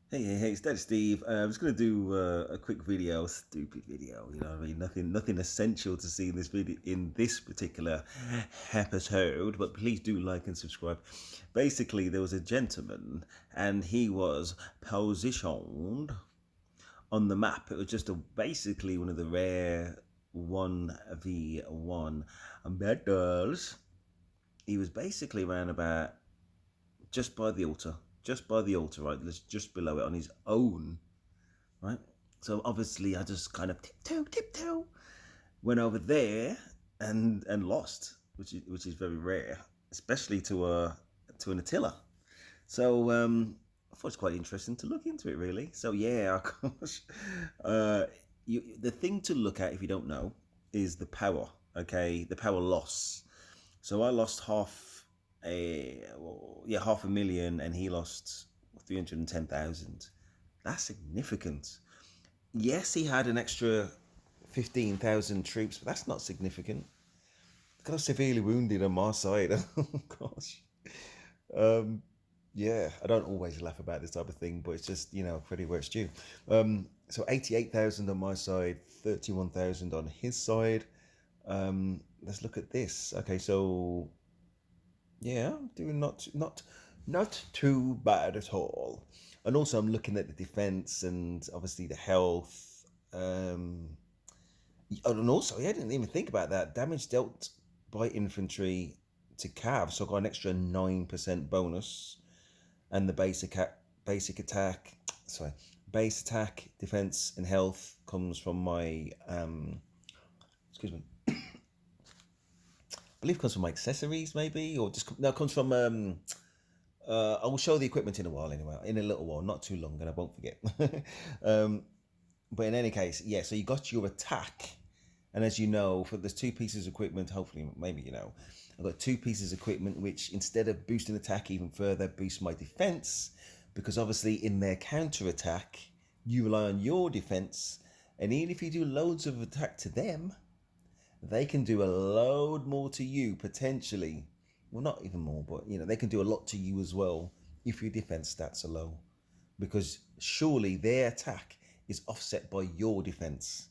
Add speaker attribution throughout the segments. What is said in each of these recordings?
Speaker 1: Hey, it's Daddy Steve. I'm just gonna do a quick video, stupid video. You know what I mean? Nothing essential to see in this video, in this particular episode. But please do like and subscribe. Basically, there was a gentleman, and he was positioned on the map. It was just basically one of the rare 1v1 battles. He was basically around about just by the altar, right? Let's just below it on his own, right? So obviously I just kind of tiptoe, went over there and lost, which is very rare, especially to an Attila. So I thought it's quite interesting to look into it, really. So yeah, of course, the thing to look at if you don't know is the power. Okay, the power loss. So I lost half a million, and he lost 310,000. That's significant. Yes, he had an extra 15,000 troops, but that's not significant. Got severely wounded on my side. Oh gosh. Um, yeah, I don't always laugh about this type of thing, but it's just credit where it's due. So 88,000 on my side, 31,000 on his side. Let's look at this. Okay, so yeah, I'm doing not too bad at all. And also I'm looking at the defense and obviously the health. And also, yeah, I didn't even think about that. Damage dealt by infantry to cav, so I got an extra 9% bonus. And the basic attack, sorry, base attack, defense, and health comes from my excuse me, I believe it comes from my accessories, maybe, or just no, it comes from I will show the equipment in a while anyway, in a little while, not too long, and I won't forget. um, but in any case, yeah, so you got your attack, and as you know, for there's two pieces of equipment, hopefully, maybe I've got two pieces of equipment which, instead of boosting attack even further, boost my defense, because obviously in their counter attack, you rely on your defense, and even if you do loads of attack to them, they can do a load more to you potentially. Well, not even more, but they can do a lot to you as well if your defense stats are low, because surely their attack is offset by your defense.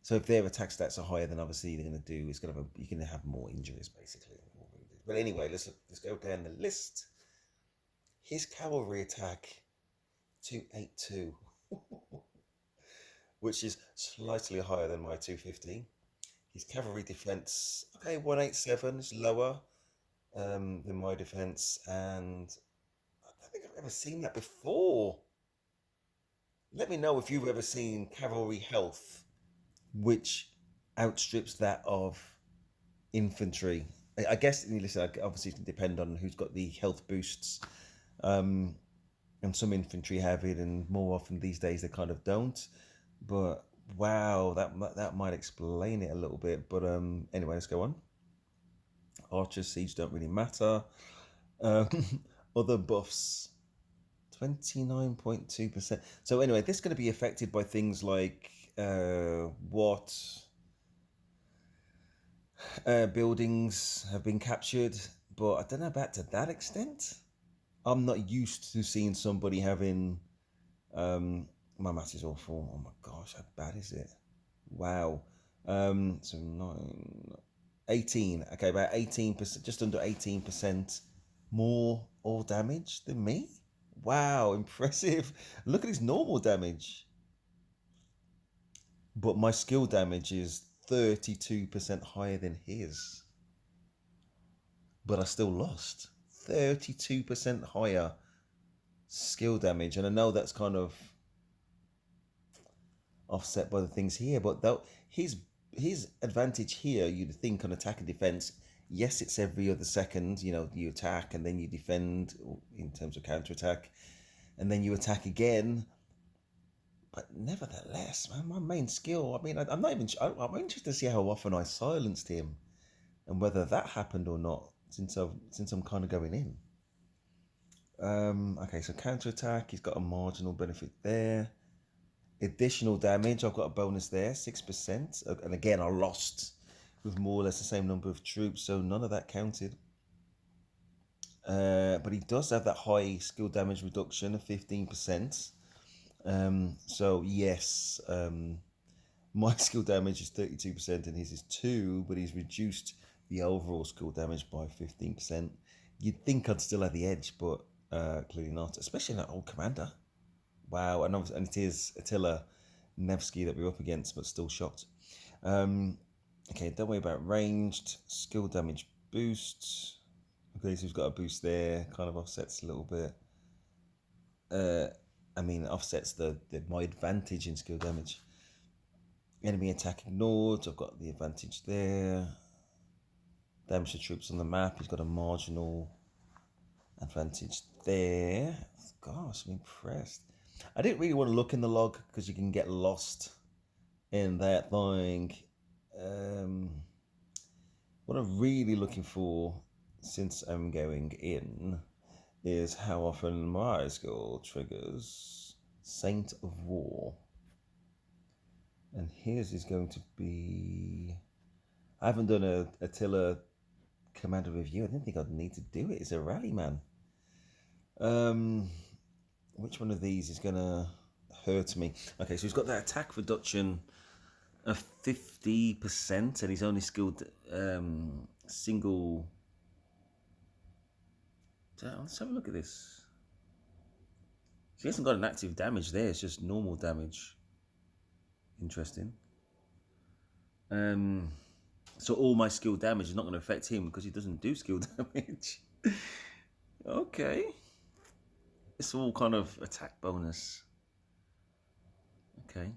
Speaker 1: So if their attack stats are higher, then obviously they're going to do is going to have you're going to have more injuries basically. But anyway, let's go down the list. His cavalry attack 282, which is slightly higher than my 250. His cavalry defense, okay, 187 is lower than my defense, and I don't think I've ever seen that before. Let me know if you've ever seen cavalry health which outstrips that of infantry. I guess, listen, obviously it can depend on who's got the health boosts. Um, and some infantry have it, and more often these days they kind of don't. But wow, that might explain it a little bit. But anyway, let's go on. Archer siege don't really matter. Um, other buffs, 29.2%. So anyway, this is going to be affected by things like what buildings have been captured, but I don't know about to that extent. I'm not used to seeing somebody having. My math is awful. Oh my gosh, how bad is it? Wow. So 18. Okay, about 18%, just under 18% more all damage than me. Wow, impressive. Look at his normal damage. But my skill damage is 32% higher than his. But I still lost. 32% higher skill damage. And I know that's kind of offset by the things here, but though his advantage here, you'd think on attack and defense, yes, it's every other second, you attack and then you defend in terms of counter attack, and then you attack again. But nevertheless, man, my main skill, I mean, I'm not even I'm interested to see how often I silenced him and whether that happened or not, since I'm kind of going in. Okay, so counter attack, he's got a marginal benefit there. Additional damage, I've got a bonus there, 6%. And again, I lost with more or less the same number of troops, so none of that counted. But he does have that high skill damage reduction of 15%. So yes, my skill damage is 32% and his is 2, but he's reduced the overall skill damage by 15%. You'd think I'd still have the edge, but clearly not, especially in that old commander. Wow, and it is Attila NEVSKI that we're up against, but still shocked. Okay, don't worry about ranged. Skill damage boost. Okay, so we've got a boost there, kind of offsets a little bit. Offsets my advantage in skill damage. Enemy attack ignored. I've got the advantage there. Damage to troops on the map. He's got a marginal advantage there. Gosh, I'm impressed. I didn't really want to look in the log because you can get lost in that thing. What I'm really looking for, since I'm going in, is how often my skill triggers Saint of War. And his is going to be... I haven't done a Attila commander review. I didn't think I'd need to do it. It's a rally man. Which one of these is going to hurt me? Okay, so he's got that attack reduction of 50%, and he's only skilled single... Let's have a look at this. He hasn't got an active damage there. It's just normal damage. Interesting. So all my skill damage is not going to affect him because he doesn't do skill damage. Okay. It's all kind of attack bonus. Okay.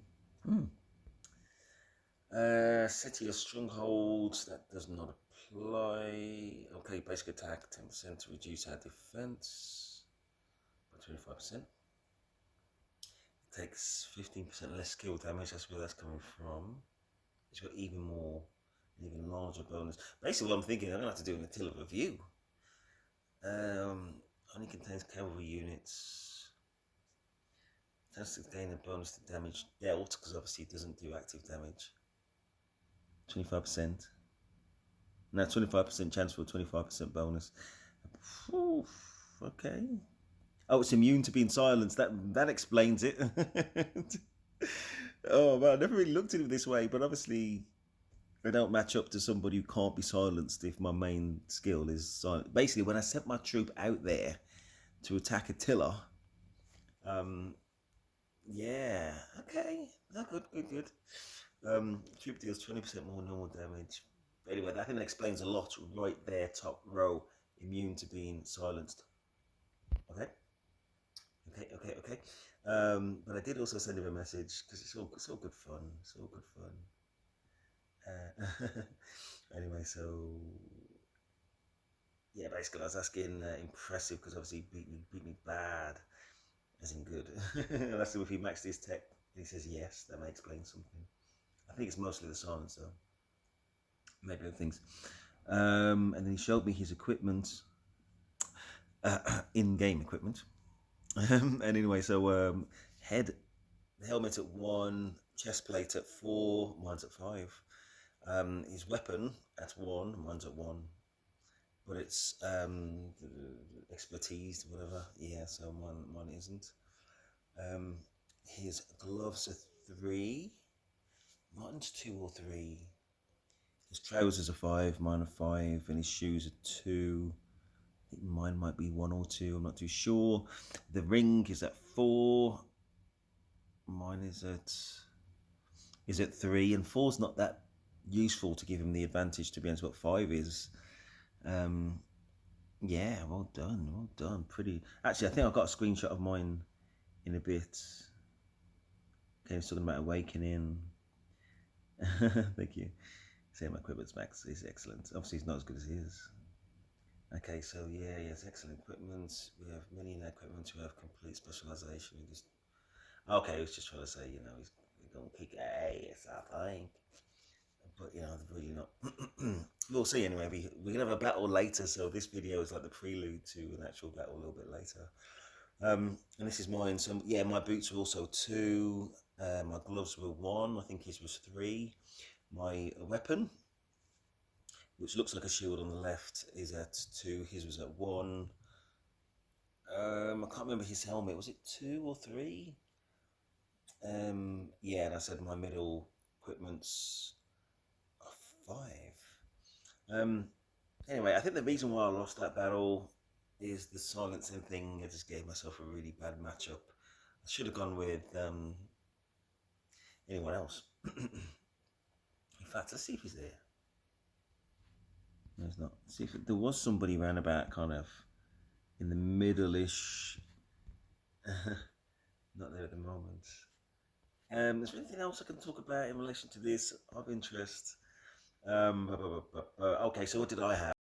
Speaker 1: City of Strongholds, that does not apply. Okay, basic attack 10% to reduce our defense by 25%. It takes 15% less skill damage, that's where that's coming from. It's got even larger bonus. Basically what I'm thinking, I'm going to have to do an Attila review. Only contains cavalry units. Tends to gain a bonus to damage dealt, because obviously it doesn't do active damage. 25%. Now 25% chance for a 25% bonus. Oof, okay. Oh, it's immune to being silenced. That explains it. Oh man, I never really looked at it this way, but obviously I don't match up to somebody who can't be silenced if my main skill is silent. Basically, when I sent my troop out there to attack Attila, yeah, okay, no, good. Troop deals 20% more normal damage. But anyway, I think that explains a lot right there, top row. Immune to being silenced. Okay. But I did also send him a message because it's all good fun. It's all good fun. Anyway, so yeah, basically I was asking impressive because obviously he beat me bad, as in good. I asked him if he maxed his tech, and he says yes. That may explain something. I think it's mostly the silence though. Maybe other things. And then he showed me his equipment, in-game equipment. And anyway, so helmet at 1, chest plate at 4, mine's at 5. His weapon at 1, mine's at 1. But it's expertise, whatever. Yeah, so mine isn't. His gloves are 3. Mine's 2 or 3. His trousers are 5, mine are 5, and his shoes are 2. I think mine might be 1 or 2, I'm not too sure. The ring is at 4. Mine is at 3, and 4's not that useful to give him the advantage, to be honest. What 5 is. Yeah, well done. Pretty. Actually, I think I've got a screenshot of mine in a bit. Okay, it's talking about awakening. Thank you. Say my equipment's max is excellent. Obviously, it's not as good as his. Okay, so yeah, he has excellent equipment. We have many in our equipment who have complete specialization. Okay, I was just trying to say, he's going to kick ass, I think. But, really not. We'll see anyway. We're going to have a battle later, so this video is like the prelude to an actual battle a little bit later. And this is mine. So, yeah, my boots were also 2. My gloves were 1. I think his was 3. My weapon which looks like a shield on the left, is at 2. His was at 1. I can't remember his helmet. Was it 2 or 3? Yeah, and I said my middle equipment's a 5. Anyway, I think the reason why I lost that battle is the silencing thing. I just gave myself a really bad matchup. I should have gone with anyone else. In fact, let's see if he's there. No, he's not. See if there was somebody around about kind of in the middle-ish. Not there at the moment. Is there anything else I can talk about in relation to this of interest? Okay, so what did I have?